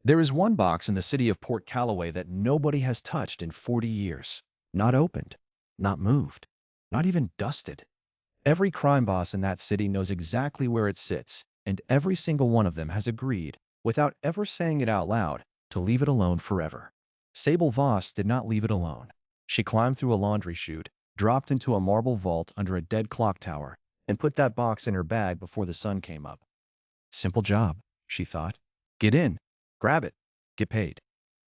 There is one box in the city of Port Calloway that nobody has touched in 40 years. Not opened, not moved, not even dusted. Every crime boss in that city knows exactly where it sits, and every single one of them has agreed, without ever saying it out loud, to leave it alone forever. Sable Voss did not leave it alone. She climbed through a laundry chute, dropped into a marble vault under a dead clock tower, and put that box in her bag before the sun came up. Simple job, she thought. Get in, grab it, get paid.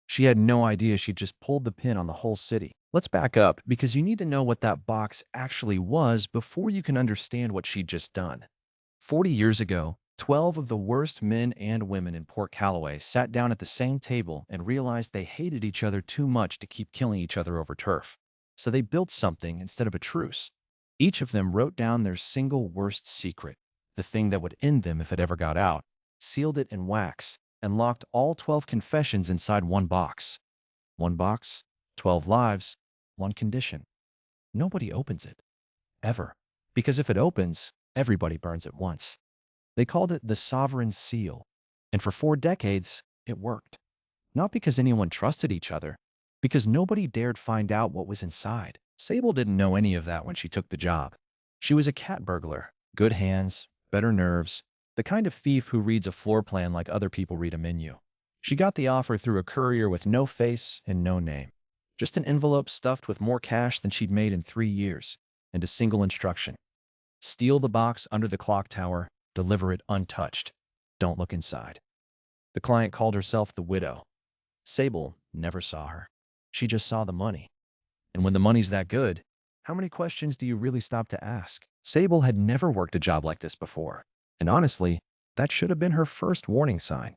She had no idea she'd just pulled the pin on the whole city. Let's back up because you need to know what that box actually was before you can understand what she'd just done. 40 years ago, 12 of the worst men and women in Port Calloway sat down at the same table and realized they hated each other too much to keep killing each other over turf. So they built something instead of a truce. Each of them wrote down their single worst secret, the thing that would end them if it ever got out, sealed it in wax, and locked all 12 confessions inside one box. One box, 12 lives, one condition. Nobody opens it. Ever. Because if it opens, everybody burns at once. They called it the Sovereign Seal. And for 4 decades, it worked. Not because anyone trusted each other, because nobody dared find out what was inside. Sable didn't know any of that when she took the job. She was a cat burglar, good hands, better nerves, the kind of thief who reads a floor plan like other people read a menu. She got the offer through a courier with no face and no name. Just an envelope stuffed with more cash than she'd made in 3 years, and a single instruction. Steal the box under the clock tower, deliver it untouched. Don't look inside. The client called herself the widow. Sable never saw her. She just saw the money. And when the money's that good, how many questions do you really stop to ask? Sable had never worked a job like this before. And honestly, that should have been her first warning sign.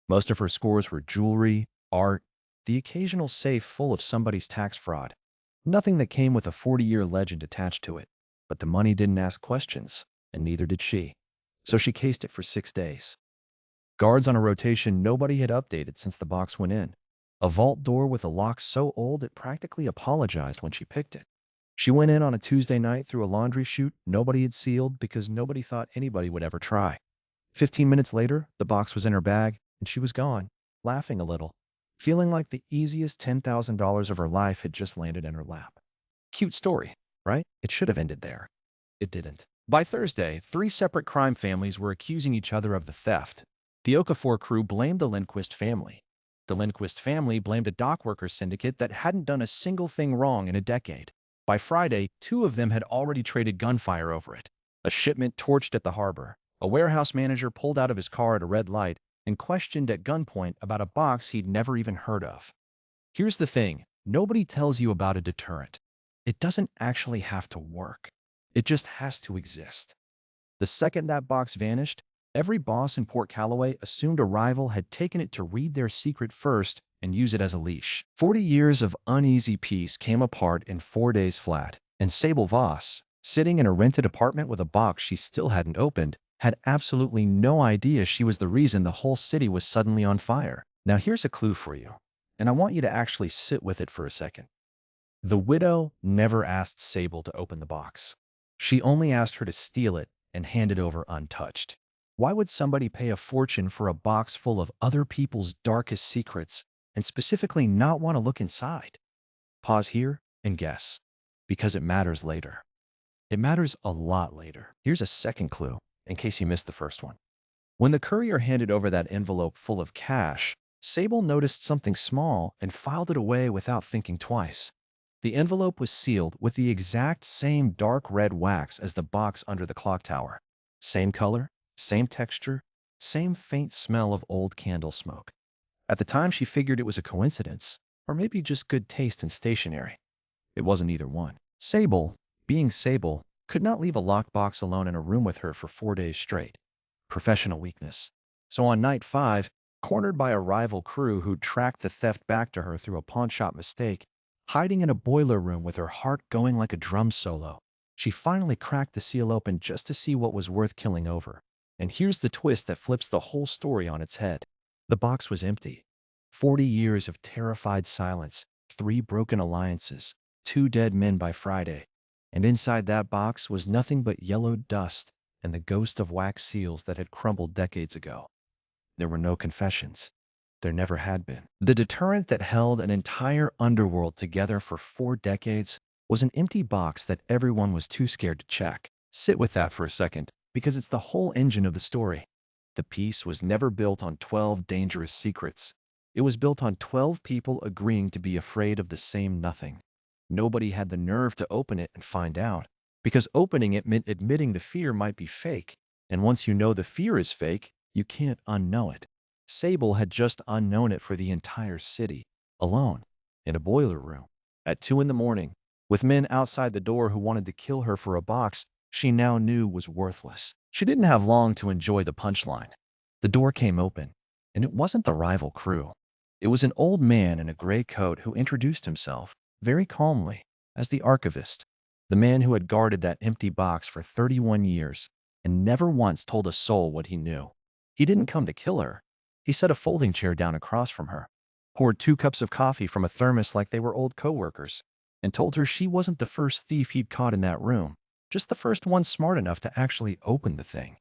Most of her scores were jewelry, art, the occasional safe full of somebody's tax fraud. Nothing that came with a 40-year legend attached to it. But the money didn't ask questions, and neither did she. So she cased it for 6 days. Guards on a rotation nobody had updated since the box went in. A vault door with a lock so old it practically apologized when she picked it. She went in on a Tuesday night through a laundry chute nobody had sealed because nobody thought anybody would ever try. 15 minutes later, the box was in her bag, and she was gone, laughing a little, feeling like the easiest $10,000 of her life had just landed in her lap. Cute story, right? It should have ended there. It didn't. By Thursday, 3 separate crime families were accusing each other of the theft. The Okafor crew blamed the Lindquist family. The Lindquist family blamed a dockworkers syndicate that hadn't done a single thing wrong in a decade. By Friday, 2 of them had already traded gunfire over it. A shipment torched at the harbor. A warehouse manager pulled out of his car at a red light and questioned at gunpoint about a box he'd never even heard of. Here's the thing, nobody tells you about a deterrent. It doesn't actually have to work. It just has to exist. The second that box vanished, every boss in Port Calloway assumed a rival had taken it to read their secret first and use it as a leash. 40 years of uneasy peace came apart in 4 days flat, and Sable Voss, sitting in a rented apartment with a box she still hadn't opened, had absolutely no idea she was the reason the whole city was suddenly on fire. Now here's a clue for you, and I want you to actually sit with it for a second. The widow never asked Sable to open the box. She only asked her to steal it and hand it over untouched. Why would somebody pay a fortune for a box full of other people's darkest secrets and specifically not want to look inside? Pause here and guess, because it matters later. It matters a lot later. Here's a second clue, in case you missed the first one. When the courier handed over that envelope full of cash, Sable noticed something small and filed it away without thinking twice. The envelope was sealed with the exact same dark red wax as the box under the clock tower. Same color, same texture, same faint smell of old candle smoke. At the time, she figured it was a coincidence, or maybe just good taste in stationery. It wasn't either one. Sable, being Sable, could not leave a locked box alone in a room with her for 4 days straight. Professional weakness. So on night 5, cornered by a rival crew who'd tracked the theft back to her through a pawnshop mistake, hiding in a boiler room with her heart going like a drum solo, she finally cracked the seal open just to see what was worth killing over. And here's the twist that flips the whole story on its head. The box was empty. 40 years of terrified silence, 3 broken alliances, 2 dead men by Friday. And inside that box was nothing but yellowed dust and the ghost of wax seals that had crumbled decades ago. There were no confessions. There never had been. The deterrent that held an entire underworld together for 4 decades was an empty box that everyone was too scared to check. Sit with that for a second, because it's the whole engine of the story. The piece was never built on 12 dangerous secrets. It was built on 12 people agreeing to be afraid of the same nothing. Nobody had the nerve to open it and find out, because opening it meant admitting the fear might be fake. And once you know the fear is fake, you can't unknow it. Sable had just unknown it for the entire city, alone, in a boiler room, at 2 in the morning, with men outside the door who wanted to kill her for a box she now knew was worthless. She didn't have long to enjoy the punchline. The door came open, and it wasn't the rival crew. It was an old man in a gray coat who introduced himself, very calmly, as the archivist, the man who had guarded that empty box for 31 years and never once told a soul what he knew. He didn't come to kill her. He set a folding chair down across from her, poured 2 cups of coffee from a thermos like they were old coworkers, and told her she wasn't the first thief he'd caught in that room, just the first one smart enough to actually open the thing.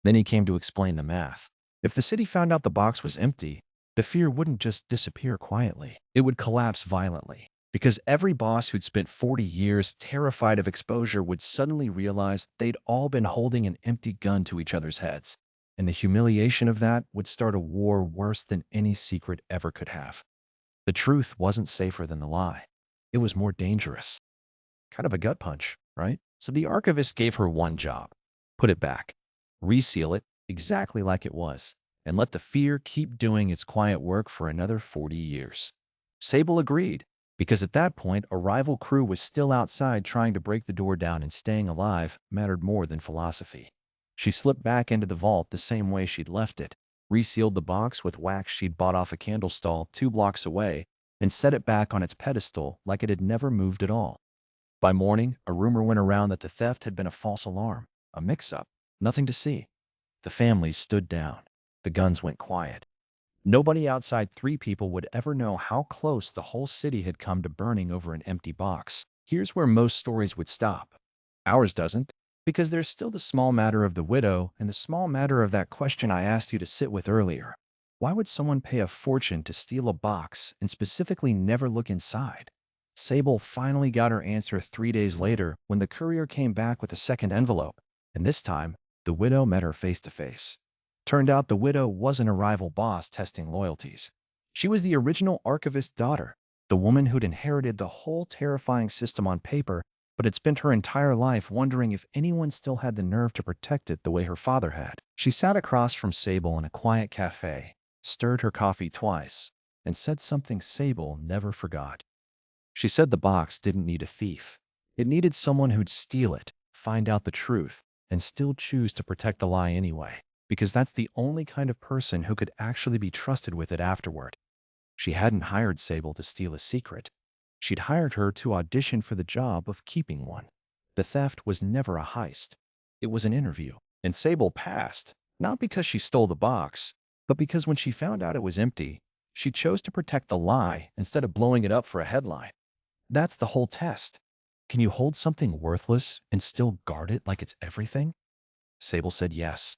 Then he came to explain the math. If the city found out the box was empty, the fear wouldn't just disappear quietly. It would collapse violently, because every boss who'd spent 40 years terrified of exposure would suddenly realize they'd all been holding an empty gun to each other's heads. And the humiliation of that would start a war worse than any secret ever could have. The truth wasn't safer than the lie. It was more dangerous. Kind of a gut punch, right? So the archivist gave her one job. Put it back. Reseal it exactly like it was, and let the fear keep doing its quiet work for another 40 years. Sable agreed, because at that point, a rival crew was still outside trying to break the door down, and staying alive mattered more than philosophy. She slipped back into the vault the same way she'd left it, resealed the box with wax she'd bought off a candle stall 2 blocks away, and set it back on its pedestal like it had never moved at all. By morning, a rumor went around that the theft had been a false alarm, a mix-up, nothing to see. The families stood down. The guns went quiet. Nobody outside 3 people would ever know how close the whole city had come to burning over an empty box. Here's where most stories would stop. Ours doesn't, because there's still the small matter of the widow and the small matter of that question I asked you to sit with earlier. Why would someone pay a fortune to steal a box and specifically never look inside? Sable finally got her answer 3 days later when the courier came back with a second envelope, and this time, the widow met her face to face. Turned out the widow wasn't a rival boss testing loyalties. She was the original archivist's daughter, the woman who'd inherited the whole terrifying system on paper, but had spent her entire life wondering if anyone still had the nerve to protect it the way her father had. She sat across from Sable in a quiet cafe, stirred her coffee twice, and said something Sable never forgot. She said the box didn't need a thief. It needed someone who'd steal it, find out the truth, and still choose to protect the lie anyway, because that's the only kind of person who could actually be trusted with it afterward. She hadn't hired Sable to steal a secret. She'd hired her to audition for the job of keeping one. The theft was never a heist. It was an interview. And Sable passed, not because she stole the box, but because when she found out it was empty, she chose to protect the lie instead of blowing it up for a headline. That's the whole test. Can you hold something worthless and still guard it like it's everything? Sable said yes.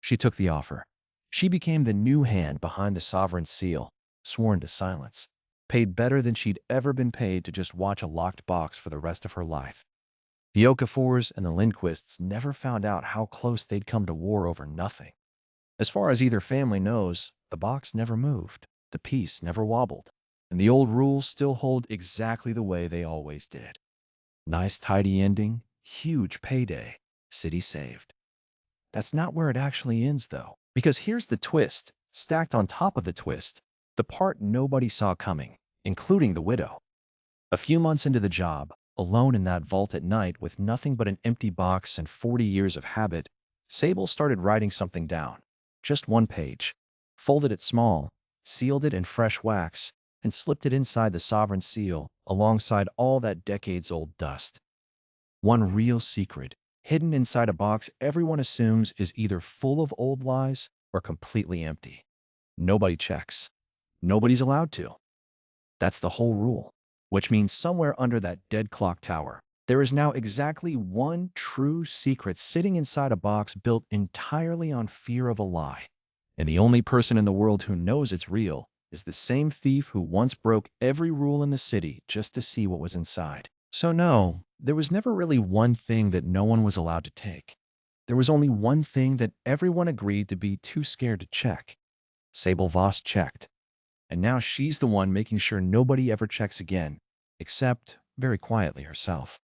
She took the offer. She became the new hand behind the sovereign's seal, sworn to silence, paid better than she'd ever been paid to just watch a locked box for the rest of her life. The Okafors and the Lindquists never found out how close they'd come to war over nothing. As far as either family knows, the box never moved, the piece never wobbled, and the old rules still hold exactly the way they always did. Nice tidy ending, huge payday, city saved. That's not where it actually ends, though. Because here's the twist, stacked on top of the twist, the part nobody saw coming, including the widow. A few months into the job, alone in that vault at night with nothing but an empty box and 40 years of habit, Sable started writing something down. Just 1 page. Folded it small, sealed it in fresh wax, and slipped it inside the sovereign seal alongside all that decades-old dust. One real secret, hidden inside a box everyone assumes is either full of old lies or completely empty. Nobody checks. Nobody's allowed to. That's the whole rule. Which means somewhere under that dead clock tower, there is now exactly one true secret sitting inside a box built entirely on fear of a lie. And the only person in the world who knows it's real is the same thief who once broke every rule in the city just to see what was inside. So no, there was never really one thing that no one was allowed to take. There was only one thing that everyone agreed to be too scared to check. Sable Voss checked. And now she's the one making sure nobody ever checks again, except very quietly herself.